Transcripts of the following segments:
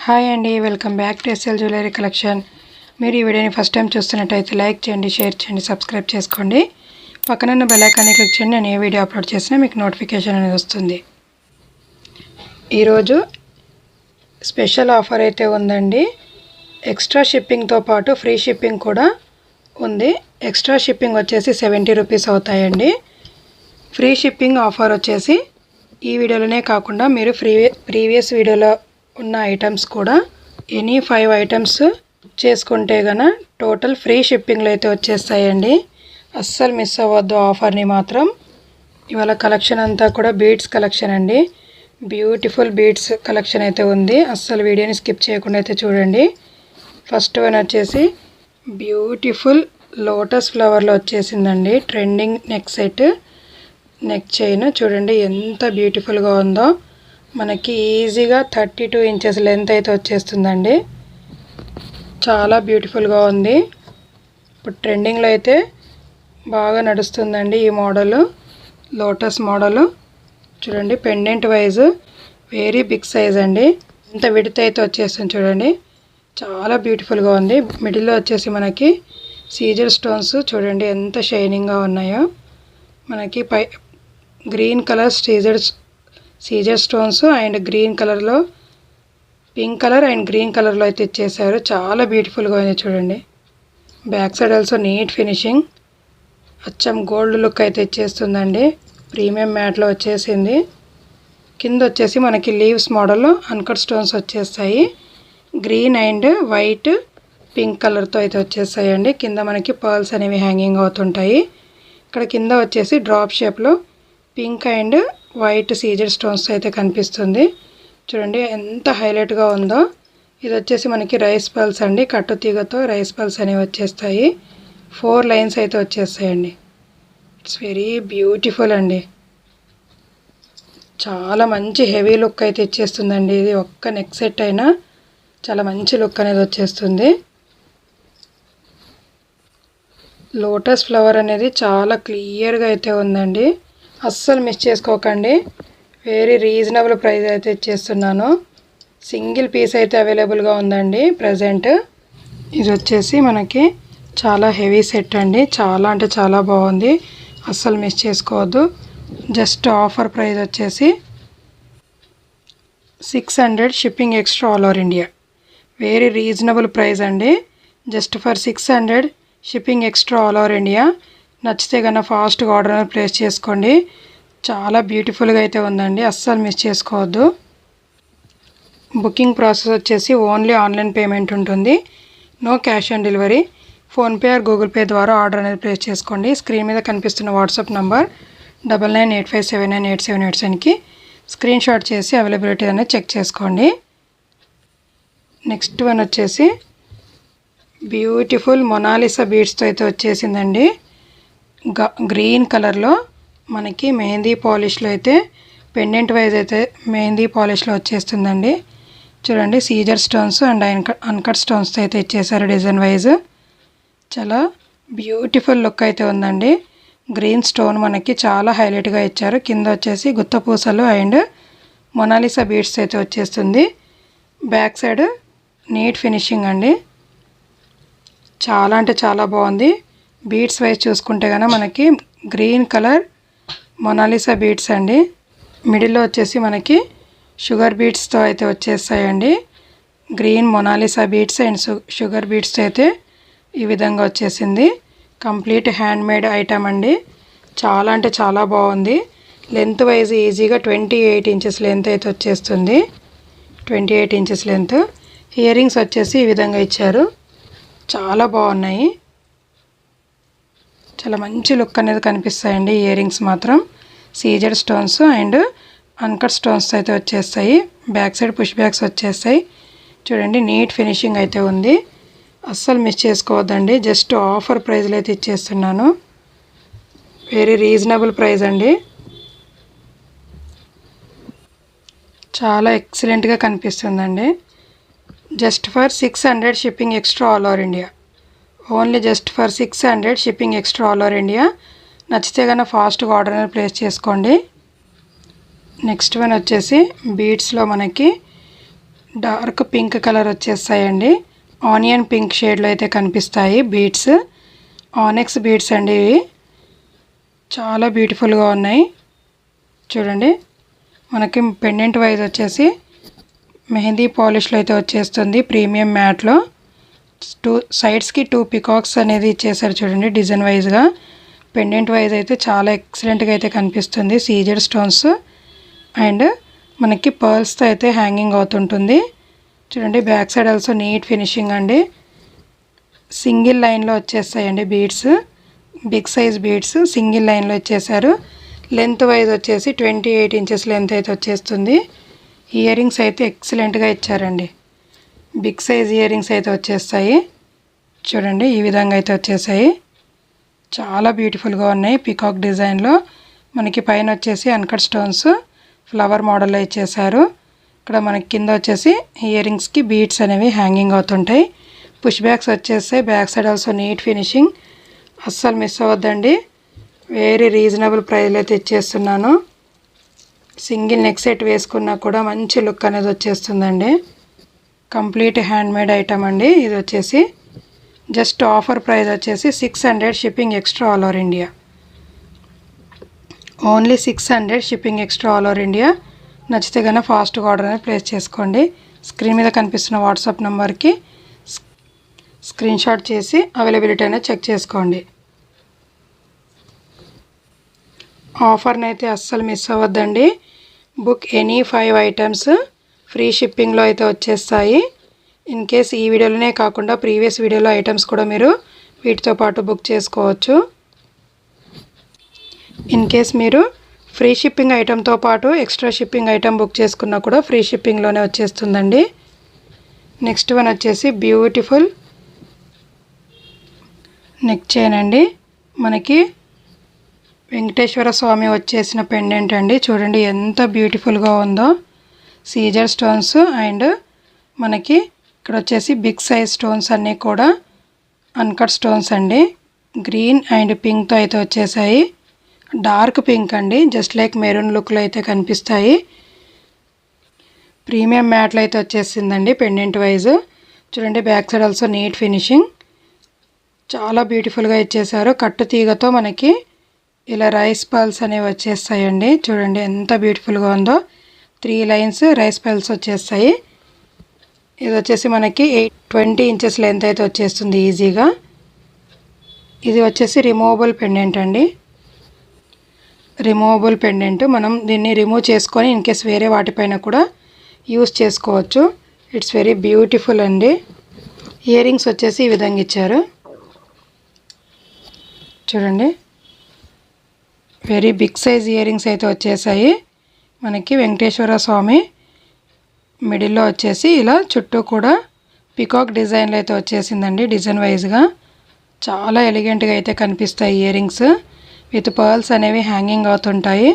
Hi అండి, welcome back to S L jewellery collection. మీరు ఈ వీడియోని ఫస్ట్ టైం చూస్తున్నట్టయితే లైక్ చేయండి, షేర్ చేయండి, సబ్స్క్రైబ్ చేసుకోండి. పక్కనున్న బెల్ ఐకాన్ని క్లిక్ చేయండి. నేను ఏ వీడియో అప్లోడ్ చేసినా మీకు నోటిఫికేషన్ అనేది వస్తుంది. ఈరోజు స్పెషల్ ఆఫర్ అయితే ఉందండి. ఎక్స్ట్రా షిప్పింగ్తో పాటు ఫ్రీ షిప్పింగ్ కూడా ఉంది. ఎక్స్ట్రా షిప్పింగ్ వచ్చేసి 70 రూపీస్ అవుతాయండి. ఫ్రీ షిప్పింగ్ ఆఫర్ వచ్చేసి ఈ వీడియోలోనే కాకుండా మీరు ప్రీవియస్ వీడియోలో ఉన్న ఐటమ్స్ కూడా ఎనీ 5 ఐటమ్స్ చేసుకుంటే గన టోటల్ ఫ్రీ షిప్పింగ్లో అయితే వచ్చేస్తాయండి. అస్సలు మిస్ అవ్వద్దు ఆఫర్ని మాత్రం. ఇవాళ కలెక్షన్ అంతా కూడా బీడ్స్ కలెక్షన్ అండి. బ్యూటిఫుల్ బీడ్స్ కలెక్షన్ అయితే ఉంది. అస్సలు వీడియోని స్కిప్ చేయకుండా అయితే చూడండి. ఫస్ట్ వన్ వచ్చేసి బ్యూటిఫుల్ లోటస్ ఫ్లవర్లో వచ్చేసిందండి. Trending neck set, neck chain చూడండి ఎంత బ్యూటిఫుల్గా ఉందో. మనకి ఈజీగా 32 ఇంచెస్ లెంత్ అయితే వచ్చేస్తుందండి. చాలా బ్యూటిఫుల్గా ఉంది. ఇప్పుడు ట్రెండింగ్లో అయితే బాగా నడుస్తుందండి ఈ మోడలు, లోటస్ మోడలు. చూడండి pendant wise very big size అండి. ఇంత విడత అయితే వచ్చేస్తుంది చూడండి. చాలా బ్యూటిఫుల్గా ఉంది. మిడిల్లో వచ్చేసి మనకి సీజర్ స్టోన్స్ చూడండి ఎంత షైనింగ్గా ఉన్నాయో. మనకి పై green colour caesar stones and green కలర్లో, పింక్ కలర్ అండ్ గ్రీన్ కలర్లో అయితే ఇచ్చేసారు. చాలా బ్యూటిఫుల్గా ఉంది చూడండి. Back side also neat finishing, అచ్చం గోల్డ్ లుక్ అయితే ఇచ్చేస్తుందండి. ప్రీమియం మ్యాట్లో వచ్చేసింది. కింద వచ్చేసి మనకి లీవ్స్ మోడల్లో అన్కట్ స్టోన్స్ వచ్చేస్తాయి. గ్రీన్ అండ్ వైట్ పింక్ కలర్తో అయితే వచ్చేస్తాయండి. కింద మనకి పర్ల్స్ అనేవి హ్యాంగింగ్ అవుతుంటాయి. ఇక్కడ కింద వచ్చేసి డ్రాప్ షేప్లో పింక్ అండ్ వైట్ సీజర్ స్టోన్స్ అయితే కనిపిస్తుంది. చూడండి ఎంత హైలైట్గా ఉందో. ఇది వచ్చేసి మనకి రైస్ పల్స్ అండి. కట్టు తీగతో రైస్ పల్స్ అనేవి వచ్చేస్తాయి. 4 లైన్స్ అయితే వచ్చేస్తాయండి. ఇట్స్ వెరీ బ్యూటిఫుల్ అండి. చాలా మంచి హెవీ లుక్ అయితే ఇచ్చేస్తుందండి. ఇది ఒక్క నెక్ సెట్ అయినా చాలా మంచి లుక్ అనేది వచ్చేస్తుంది. లోటస్ ఫ్లవర్ అనేది చాలా క్లియర్గా అయితే ఉందండి. అస్సలు మిస్ చేసుకోకండి. వెరీ రీజనబుల్ ప్రైస్ అయితే ఇచ్చేస్తున్నాను. సింగిల్ పీస్ అయితే అవైలబుల్గా ఉందండి ప్రజెంట్. ఇది వచ్చేసి మనకి చాలా హెవీ సెట్ అండి. చాలా అంటే చాలా బాగుంది. అస్సలు మిస్ చేసుకోవద్దు. జస్ట్ ఆఫర్ ప్రైస్ వచ్చేసి 600 shipping extra all over India. Very reasonable price అండి. Just for 600 shipping extra all over India. నచ్చితే కన్నా ఫాస్ట్గా ఆర్డర్ ప్లేస్ చేసుకోండి. చాలా బ్యూటిఫుల్గా అయితే ఉందండి. అస్సలు మిస్ చేసుకోవద్దు. బుకింగ్ ప్రాసెస్ వచ్చేసి ఓన్లీ ఆన్లైన్ పేమెంట్ ఉంటుంది. No cash on delivery. PhonePe or Google Pay ద్వారా ఆర్డర్ అనేది ప్లేస్ చేసుకోండి. స్క్రీన్ మీద కనిపిస్తున్న వాట్సాప్ నంబర్ 9985798787కి స్క్రీన్ షాట్ చేసి అవైలబిలిటీ అనేది చెక్ చేసుకోండి. నెక్స్ట్ వన్ వచ్చేసి బ్యూటిఫుల్ మొనాలిసా బీడ్స్తో అయితే వచ్చేసిందండి. గ్రీన్ కలర్లో మనకి మెహందీ పాలిష్లో అయితే పెండెంట్ వైజ్ అయితే మెహందీ పాలిష్లో వచ్చేస్తుందండి. చూడండి సీజర్ స్టోన్స్ అండ్ అన్కట్ స్టోన్స్తో అయితే ఇచ్చేసారు డిజైన్ వైజ్. చాలా బ్యూటిఫుల్ లుక్ అయితే ఉందండి. గ్రీన్ స్టోన్ మనకి చాలా హైలైట్గా ఇచ్చారు. కింద వచ్చేసి గుత్త పూసలు అండ్ మొనాలిసా బీడ్స్ అయితే వచ్చేస్తుంది. బ్యాక్ సైడ్ నీట్ ఫినిషింగ్ అండి. చాలా అంటే చాలా బాగుంది. బీడ్స్ వైజ్ చూసుకుంటే కనుక మనకి గ్రీన్ కలర్ మొనాలిసా బీడ్స్ అండి. మిడిల్లో వచ్చేసి మనకి షుగర్ బీడ్స్తో అయితే వచ్చేస్తాయండి. Green Mona Lisa beads and sugar బీడ్స్తో అయితే ఈ విధంగా వచ్చేసింది. కంప్లీట్ హ్యాండ్ మేడ్ ఐటమ్ అండి. చాలా అంటే చాలా బాగుంది. లెంత్ వైజ్ ఈజీగా 28 ఇంచెస్ లెంత్ అయితే వచ్చేస్తుంది. 28 ఇంచెస్ లెంత్. ఇయర్ రింగ్స్ వచ్చేసి ఈ విధంగా ఇచ్చారు. చాలా బాగున్నాయి. చాలా మంచి లుక్ అనేది కనిపిస్తాయండి ఇయర్ రింగ్స్ మాత్రం. Caesar stones and uncut stones అయితే వచ్చేస్తాయి. బ్యాక్ సైడ్ పుష్ బ్యాగ్స్ వచ్చేస్తాయి. చూడండి నీట్ ఫినిషింగ్ అయితే ఉంది. అస్సలు మిస్ చేసుకోవద్దండి. జస్ట్ ఆఫర్ ప్రైస్లో అయితే ఇచ్చేస్తున్నాను. వెరీ రీజనబుల్ ప్రైస్ అండి. చాలా ఎక్సలెంట్గా కనిపిస్తుందండి. Just for 600 shipping extra all over India. Only just for 600 shipping extra all over India. నచ్చితే కన్నా ఫాస్ట్గా ఆర్డర్ అనేది ప్లేస్ చేసుకోండి. నెక్స్ట్ వన్ వచ్చేసి బీడ్స్లో మనకి డార్క్ పింక్ కలర్ వచ్చేస్తాయండి. ఆనియన్ పింక్ షేడ్లో అయితే కనిపిస్తాయి బీడ్స్. ఆనెక్స్ బీడ్స్ అండి ఇవి. చాలా బ్యూటిఫుల్గా ఉన్నాయి. చూడండి మనకి పెండెంట్ వైజ్ వచ్చేసి మెహందీ పాలిష్లో అయితే వచ్చేస్తుంది. ప్రీమియం మ్యాట్లో 2 సైడ్స్కి 2 పికాక్స్ అనేది ఇచ్చేసారు చూడండి డిజైన్ వైజ్గా. పెండెంట్ వైజ్ అయితే చాలా ఎక్సలెంట్గా అయితే కనిపిస్తుంది. సీజెడ్ స్టోన్స్ అండ్ మనకి పర్ల్స్తో అయితే హ్యాంగింగ్ అవుతుంటుంది. చూడండి back side also neat finishing అండి. సింగిల్ లైన్లో వచ్చేస్తాయండి beads. Big size beads single లైన్లో ఇచ్చేసారు. లెంత్ వైజ్ వచ్చేసి 28 ఇంచెస్ లెంత్ అయితే వచ్చేస్తుంది. ఇయర్ రింగ్స్ అయితే ఎక్సలెంట్గా ఇచ్చారండి. బిగ్ సైజ్ ఇయర్ రింగ్స్ అయితే వచ్చేస్తాయి. చూడండి ఈ విధంగా అయితే వచ్చేసాయి. చాలా బ్యూటిఫుల్గా ఉన్నాయి. పికాక్ డిజైన్లో మనకి పైన వచ్చేసి అన్కట్ స్టోన్స్ ఫ్లవర్ మోడల్లో ఇచ్చేసారు. ఇక్కడ మనకి కింద వచ్చేసి ఇయర్ రింగ్స్కి బీడ్స్ అనేవి హ్యాంగింగ్ అవుతుంటాయి. పుష్ బ్యాక్స్ వచ్చేస్తాయి. Back side also neat finishing. అస్సలు మిస్ అవ్వద్దండి. వెరీ రీజనబుల్ ప్రైస్లో అయితే ఇచ్చేస్తున్నాను. సింగిల్ నెక్ సెట్ వేసుకున్నా కూడా మంచి లుక్ అనేది వచ్చేస్తుందండి. కంప్లీట్ హ్యాండ్మేడ్ ఐటమ్ అండి. ఇది వచ్చేసి జస్ట్ ఆఫర్ ప్రైస్ వచ్చేసి 600 shipping extra all over India. Only 600 shipping extra all over India. నచ్చితే కన్నా ఫాస్ట్గా ఆర్డర్ అనేది ప్లేస్ చేసుకోండి. స్క్రీన్ మీద కనిపిస్తున్న వాట్సాప్ నెంబర్కి స్క్రీన్ షాట్ చేసి అవైలబిలిటీ అనేది చెక్ చేసుకోండి. ఆఫర్ని అయితే అస్సలు మిస్ అవ్వద్దండి. బుక్ ఎనీ 5 ఐటమ్స్ ఫ్రీ షిప్పింగ్లో అయితే వచ్చేస్తాయి. ఇన్ కేస్ ఈ వీడియోలోనే కాకుండా ప్రీవియస్ వీడియోలో ఐటమ్స్ కూడా మీరు వీటితో పాటు బుక్ చేసుకోవచ్చు. ఇన్ కేస్ మీరు ఫ్రీ షిప్పింగ్ ఐటెంతో పాటు ఎక్స్ట్రా షిప్పింగ్ ఐటెం బుక్ చేసుకున్నా కూడా ఫ్రీ షిప్పింగ్లోనే వచ్చేస్తుందండి. నెక్స్ట్ వన్ వచ్చేసి బ్యూటిఫుల్ నెక్ చైన్ అండి. మనకి వెంకటేశ్వర స్వామి వచ్చేసిన పెండెంట్ అండి. చూడండి ఎంత బ్యూటిఫుల్గా ఉందో. సీజర్ స్టోన్స్ అండ్ మనకి ఇక్కడ వచ్చేసి బిగ్ సైజ్ స్టోన్స్ అన్నీ కూడా అన్కట్ స్టోన్స్ అండి. గ్రీన్ అండ్ పింక్తో అయితే వచ్చేసాయి. డార్క్ పింక్ అండి. జస్ట్ లైక్ మెరూన్ లుక్లో అయితే కనిపిస్తాయి. ప్రీమియం మ్యాట్లో అయితే వచ్చేసిందండి పెండెంట్ వైజ్. చూడండి back side also neat finishing. చాలా బ్యూటిఫుల్గా ఇచ్చేసారు. కట్టు తీగతో మనకి ఇలా రైస్ పర్ల్స్ అనేవి వచ్చేస్తాయండి. చూడండి ఎంత బ్యూటిఫుల్గా ఉందో. 3 లైన్స్ రైస్ పర్ల్స్ వచ్చేస్తాయి. ఇది వచ్చేసి మనకి 20 ఇంచెస్ లెంత్ అయితే వచ్చేస్తుంది ఈజీగా. ఇది వచ్చేసి రిమూవబుల్ పెండెంట్ అండి. Removable pendant. మనం దీన్ని రిమూవ్ చేసుకొని ఇన్ కేస్ వేరే వాటిపైన కూడా యూస్ చేసుకోవచ్చు. ఇట్స్ వెరీ బ్యూటిఫుల్ అండి. ఇయర్ రింగ్స్ వచ్చేసి ఈ విధంగా ఇచ్చారు. చూడండి very big size ear rings అయితే వచ్చేసాయి. మనకి వెంకటేశ్వర స్వామి మిడిల్లో వచ్చేసి ఇలా చుట్టూ కూడా పికాక్ డిజైన్లో అయితే వచ్చేసిందండి. డిజైన్ వైజ్గా చాలా ఎలిగెంట్గా అయితే కనిపిస్తాయి ఇయర్ రింగ్స్. విత్ పర్ల్స్ అనేవి హ్యాంగింగ్ అవుతుంటాయి.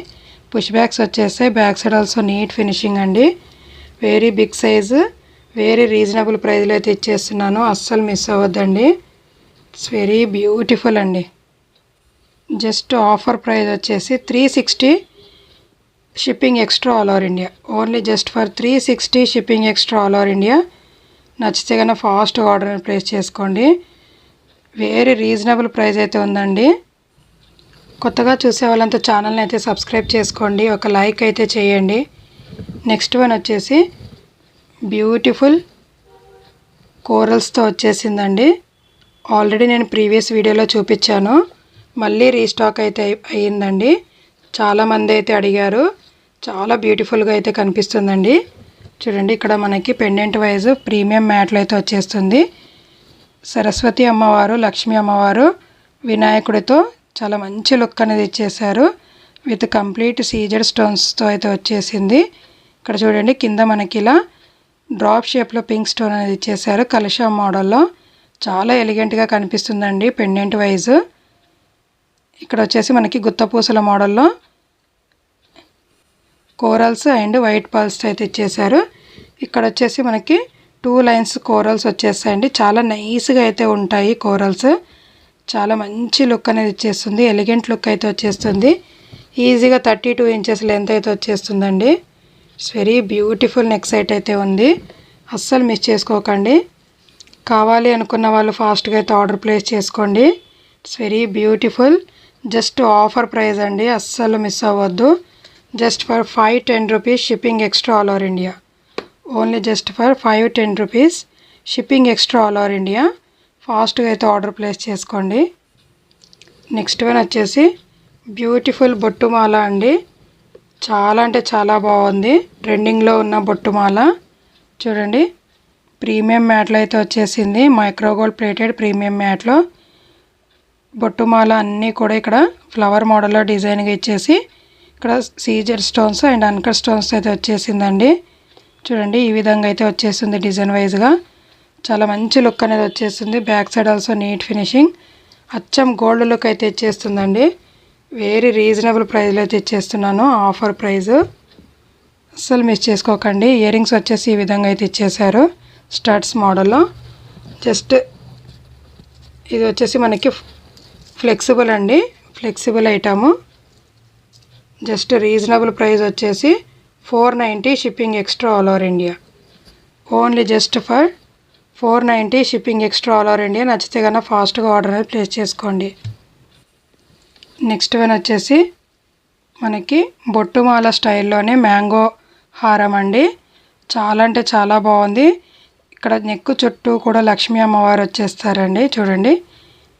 పుష్ బ్యాక్స్ వచ్చేస్తాయి. Back side also neat finishing అండి. Very big size very reasonable ప్రైస్లో అయితే ఇచ్చేస్తున్నాను. అస్సలు మిస్ అవ్వద్దండి. ఇట్స్ వెరీ బ్యూటిఫుల్ అండి. జస్ట్ ఆఫర్ ప్రైస్ వచ్చేసి 360 shipping extra all over India. Only just for 360 shipping extra all over India. నచ్చితే కన్నా ఫాస్ట్గా ఆర్డర్ ప్లేస్ చేసుకోండి. వెరీ రీజనబుల్ ప్రైస్ అయితే ఉందండి. కొత్తగా చూసే వాళ్ళంతా ఛానల్ని అయితే సబ్స్క్రైబ్ చేసుకోండి. ఒక లైక్ అయితే చేయండి. నెక్స్ట్ వన్ వచ్చేసి బ్యూటిఫుల్ కోరల్స్తో వచ్చేసిందండి. ఆల్రెడీ నేను ప్రీవియస్ వీడియోలో చూపించాను. మళ్ళీ రీస్టాక్ అయితే అయ్యిందండి. చాలామంది అయితే అడిగారు. చాలా బ్యూటిఫుల్గా అయితే కనిపిస్తుందండి. చూడండి ఇక్కడ మనకి పెండెంట్ వైజ్ ప్రీమియం మ్యాట్లో అయితే వచ్చేస్తుంది. సరస్వతి అమ్మవారు, లక్ష్మీ అమ్మవారు, వినాయకుడితో చాలా మంచి లుక్ అనేది ఇచ్చేసారు. విత్ కంప్లీట్ సీజెడ్ స్టోన్స్తో అయితే వచ్చేసింది. ఇక్కడ చూడండి కింద మనకి ఇలా డ్రాప్ షేప్లో పింక్ స్టోన్ అనేది ఇచ్చేసారు. కలశం మోడల్లో చాలా ఎలిగెంట్గా కనిపిస్తుందండి పెండెంట్ వైజ్. ఇక్కడ వచ్చేసి మనకి గుత్తపూసల మోడల్లో కోరల్స్ అండ్ వైట్ పర్ల్స్ అయితే ఇచ్చేసారు. ఇక్కడ వచ్చేసి మనకి 2 లైన్స్ కోరల్స్ వచ్చేస్తాయండి. చాలా నైస్గా అయితే ఉంటాయి కోరల్స్. చాలా మంచి లుక్ అనేది ఇచ్చేస్తుంది. ఎలిగెంట్ లుక్ అయితే వచ్చేస్తుంది. ఈజీగా 32 ఇంచెస్ లెంత్ అయితే వచ్చేస్తుందండి. It's very beautiful neck set అయితే ఉంది. అస్సలు మిస్ చేసుకోకండి. కావాలి అనుకున్న వాళ్ళు ఫాస్ట్గా అయితే ఆర్డర్ ప్లేస్ చేసుకోండి. It's very beautiful. Just offer price అండి, అస్సలు మిస్ అవ్వద్దు. Just for 5-10 rupees shipping extra all over India. Only just for 5-10 rupees shipping extra all over India. ఫాస్ట్గా అయితే ఆర్డర్ ప్లేస్ చేసుకోండి. నెక్స్ట్ వన్ వచ్చేసి బ్యూటిఫుల్ బొట్టుమాల అండి. చాలా అంటే చాలా బాగుంది. ట్రెండింగ్లో ఉన్న బొట్టుమాల చూడండి. ప్రీమియం మ్యాట్లో అయితే వచ్చేసింది. మైక్రోగోల్డ్ ప్లేటెడ్ ప్రీమియం మ్యాట్లో బొట్టుమాల అన్నీ కూడా ఇక్కడ ఫ్లవర్ మోడల్లో డిజైన్గా ఇచ్చేసి ఇక్కడ Caesar stones and uncut stones అయితే వచ్చేసిందండి. చూడండి ఈ విధంగా అయితే వచ్చేసింది డిజైన్ వైజ్గా. చాలా మంచి లుక్ అనేది వచ్చేస్తుంది. Back side also neat finishing. అచ్చం గోల్డ్ లుక్ అయితే ఇచ్చేస్తుందండి. వెరీ రీజనబుల్ ప్రైస్లో అయితే ఇచ్చేస్తున్నాను. ఆఫర్ ప్రైస్ అస్సలు మిస్ చేసుకోకండి. ఇయర్ రింగ్స్ వచ్చేసి ఈ విధంగా అయితే ఇచ్చేసారు స్టడ్స్ మోడల్లో. జస్ట్ ఇది వచ్చేసి మనకి ఫ్లెక్సిబుల్ అండి, flexible item. Just reasonable price వచ్చేసి 490 shipping extra all over India. Only just for 490 shipping extra all over India. నచ్చితే కన్నా ఫాస్ట్గా ఆర్డర్ అనేది ప్లేస్ చేసుకోండి. నెక్స్ట్ వన్ వచ్చేసి మనకి బొట్టుమాల స్టైల్లోనే మ్యాంగో హారం అండి. చాలా అంటే చాలా బాగుంది. ఇక్కడ నెక్ చుట్టూ కూడా లక్ష్మీ అమ్మవారు వచ్చేస్తారండి. చూడండి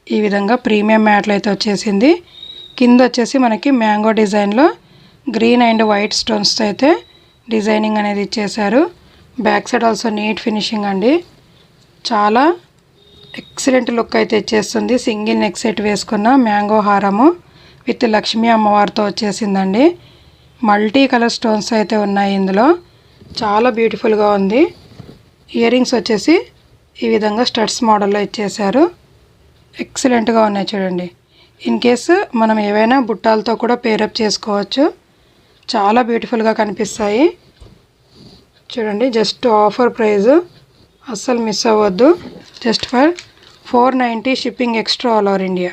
ఈ విధంగా ప్రీమియం మ్యాట్లో అయితే వచ్చేసింది. కింద వచ్చేసి మనకి మ్యాంగో డిజైన్లో గ్రీన్ అండ్ వైట్ స్టోన్స్తో అయితే డిజైనింగ్ అనేది ఇచ్చేసారు. Back side also neat finishing అండి. చాలా ఎక్సలెంట్ లుక్ అయితే ఇచ్చేస్తుంది. సింగిల్ నెక్ సెట్ వేసుకున్న మ్యాంగో హారము విత్ లక్ష్మీ అమ్మవారితో వచ్చేసిందండి. మల్టీ కలర్ స్టోన్స్ అయితే ఉన్నాయి ఇందులో. చాలా బ్యూటిఫుల్గా ఉంది. ఇయర్ రింగ్స్ వచ్చేసి ఈ విధంగా స్టడ్స్ మోడల్లో ఇచ్చేసారు. ఎక్సలెంట్గా ఉన్నాయి చూడండి. ఇన్ కేసు మనం ఏవైనా బుట్టాలతో కూడా పేరప్ చేసుకోవచ్చు. చాలా బ్యూటిఫుల్గా కనిపిస్తాయి చూడండి. జస్ట్ ఆఫర్ ప్రైస్ అస్సలు మిస్ అవ్వద్దు. Just for 490 shipping extra all over India.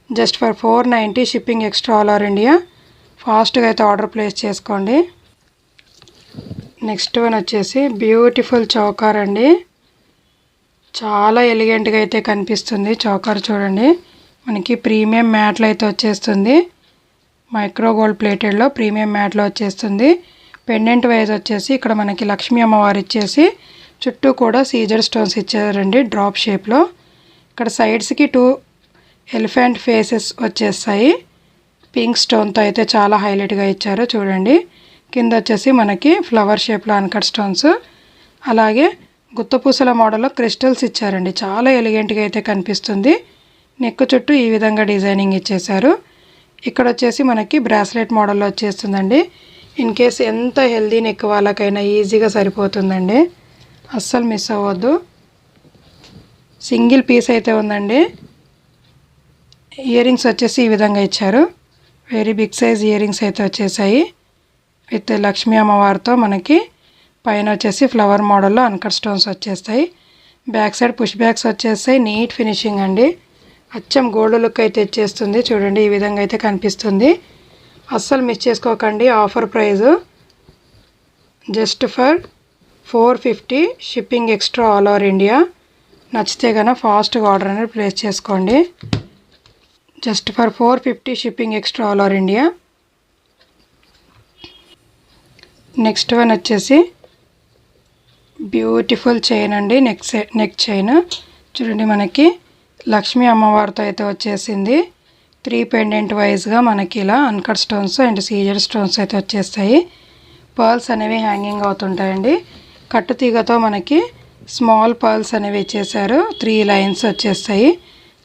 Just for 490 shipping extra all over India. ఫాస్ట్గా అయితే ఆర్డర్ ప్లేస్ చేసుకోండి. నెక్స్ట్ వన్ వచ్చేసి బ్యూటిఫుల్ చౌకార్ అండి. చాలా ఎలిగెంట్గా అయితే కనిపిస్తుంది చౌకార్. చూడండి మనకి ప్రీమియం మ్యాట్లో అయితే వచ్చేస్తుంది. మైక్రో గోల్డ్ ప్లేటెడ్లో ప్రీమియం మ్యాట్లో వచ్చేస్తుంది. పెండెంట్ వైజ్ వచ్చేసి ఇక్కడ మనకి లక్ష్మీ అమ్మవారు ఇచ్చేసి చుట్టూ కూడా సీజర్ స్టోన్స్ ఇచ్చారండి డ్రాప్ షేప్లో. ఇక్కడ సైడ్స్కి 2 ఎలిఫెంట్ ఫేసెస్ వచ్చేస్తాయి. పింక్ స్టోన్తో అయితే చాలా హైలైట్గా ఇచ్చారు చూడండి. కింద వచ్చేసి మనకి ఫ్లవర్ షేప్లో అన్కట్ స్టోన్స్, అలాగే గుత్తపూసల మోడల్లో క్రిస్టల్స్ ఇచ్చారండి. చాలా ఎలిగెంట్గా అయితే కనిపిస్తుంది. నెక్ చుట్టూ ఈ విధంగా డిజైనింగ్ ఇచ్చేసారు. ఇక్కడ వచ్చేసి మనకి బ్రాస్లెట్ మోడల్లో వచ్చేస్తుందండి. ఇన్ కేస్ ఎంత హెల్దీ నెక్ వాళ్ళకైనా ఈజీగా సరిపోతుందండి. అస్సలు మిస్ అవ్వద్దు. సింగిల్ పీస్ అయితే ఉందండి. ఇయర్ రింగ్స్ వచ్చేసి ఈ విధంగా ఇచ్చారు. Very big size ear rings అయితే వచ్చేసాయి విత్ లక్ష్మీ అమ్మవారితో. మనకి పైన వచ్చేసి ఫ్లవర్ మోడల్లో అన్కట్ స్టోన్స్ వచ్చేస్తాయి. బ్యాక్ సైడ్ పుష్ బ్యాక్స్ వచ్చేస్తాయి. నీట్ ఫినిషింగ్ అండి. అచ్చం గోల్డ్ లుక్ అయితే ఇచ్చేస్తుంది. చూడండి ఈ విధంగా అయితే కనిపిస్తుంది. అస్సలు మిస్ చేసుకోకండి. Offer price just for 450 shipping extra all over India. నచ్చితే కనుక ఫాస్ట్గా ఆర్డర్ అనేది ప్లేస్ చేసుకోండి. Just for 450 shipping extra all over India. Next one వచ్చేసి బ్యూటిఫుల్ చైన్ అండి. నెక్ చైన్ చూడండి. మనకి లక్ష్మీ అమ్మవారితో అయితే వచ్చేసింది. 3 పెండెంట్ వైజ్గా మనకి ఇలా uncut stones and Caesar stones అయితే వచ్చేస్తాయి. పర్ల్స్ అనేవి హ్యాంగింగ్ అవుతుంటాయండి. కట్టు తీగతో మనకి స్మాల్ పర్ల్స్ అనేవి ఇచ్చేసారు. 3 లైన్స్ వచ్చేస్తాయి.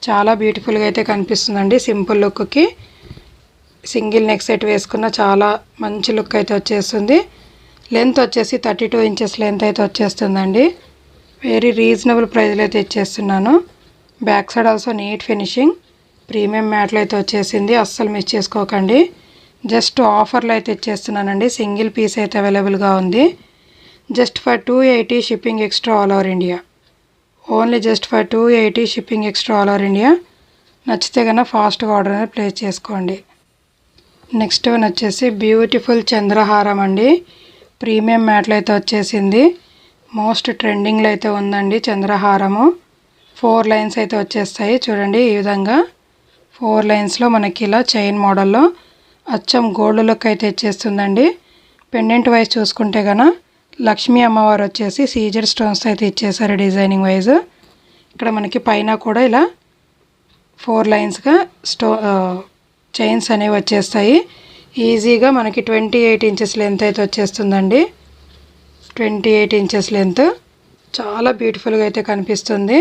చాలా బ్యూటిఫుల్గా అయితే కనిపిస్తుందండి. సింపుల్ లుక్కి సింగిల్ నెక్ సెట్ వేసుకున్న చాలా మంచి లుక్ అయితే వచ్చేస్తుంది. లెంత్ వచ్చేసి 32 ఇంచెస్ లెంత్ అయితే వచ్చేస్తుందండి. వెరీ రీజనబుల్ ప్రైస్లో అయితే ఇచ్చేస్తున్నాను. Back side also neat finishing premium మ్యాట్లో అయితే వచ్చేసింది. అస్సలు మిస్ చేసుకోకండి. జస్ట్ ఆఫర్లో అయితే ఇచ్చేస్తున్నానండి. సింగిల్ పీస్ అయితే అవైలబుల్గా ఉంది. Just for 280 shipping extra all over India. Only just for 280 shipping extra all over India. నచ్చితే కన్నా ఫాస్ట్గా ఆర్డర్ అనేది ప్లేస్ చేసుకోండి. నెక్స్ట్ వన్ వచ్చేసి బ్యూటిఫుల్ చంద్రహారం అండి. ప్రీమియం మ్యాట్లో అయితే వచ్చేసింది. మోస్ట్ ట్రెండింగ్లో అయితే ఉందండి చంద్రహారము. 4 లైన్స్ అయితే వచ్చేస్తాయి చూడండి. ఈ విధంగా 4 లైన్స్లో మనకి ఇలా చైన్ మోడల్లో అచ్చం గోల్డ్ లుక్ అయితే ఇచ్చేస్తుందండి. పెండెంట్ వైజ్ చూసుకుంటే కనుక లక్ష్మీ అమ్మవారు వచ్చేసి సీజర్ స్టోన్స్ అయితే ఇచ్చేసారు డిజైనింగ్ వైజ్. ఇక్కడ మనకి పైన కూడా ఇలా 4 లైన్స్గా చైన్స్ అనేవి వచ్చేస్తాయి. ఈజీగా మనకి 28 ఇంచెస్ లెంత్ అయితే వచ్చేస్తుందండి. 28 ఇంచెస్ లెంత్ చాలా బ్యూటిఫుల్గా అయితే కనిపిస్తుంది.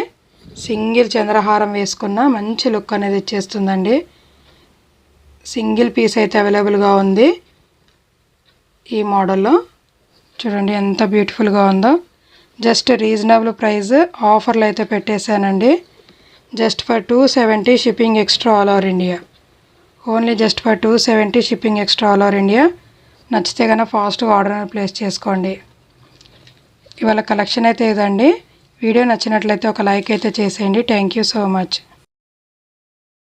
సింగిల్ చంద్రహారం వేసుకున్న మంచి లుక్ అనేది ఇచ్చేస్తుందండి. సింగిల్ పీస్ అయితే అవైలబుల్గా ఉంది ఈ మోడల్లో. చూడండి ఎంత బ్యూటిఫుల్గా ఉందో. జస్ట్ రీజనబుల్ ప్రైస్ ఆఫర్లు అయితే పెట్టేశానండి. Just for 270 shipping extra all over India. Only just for 270 shipping extra all over India. నచ్చితే కనుక ఫాస్ట్గా ఆర్డర్ ప్లేస్ చేసుకోండి. ఇవాళ కలెక్షన్ అయితే ఇదండి. వీడియో నచ్చినట్లయితే ఒక లైక్ అయితే చేసేయండి. Thank you so much.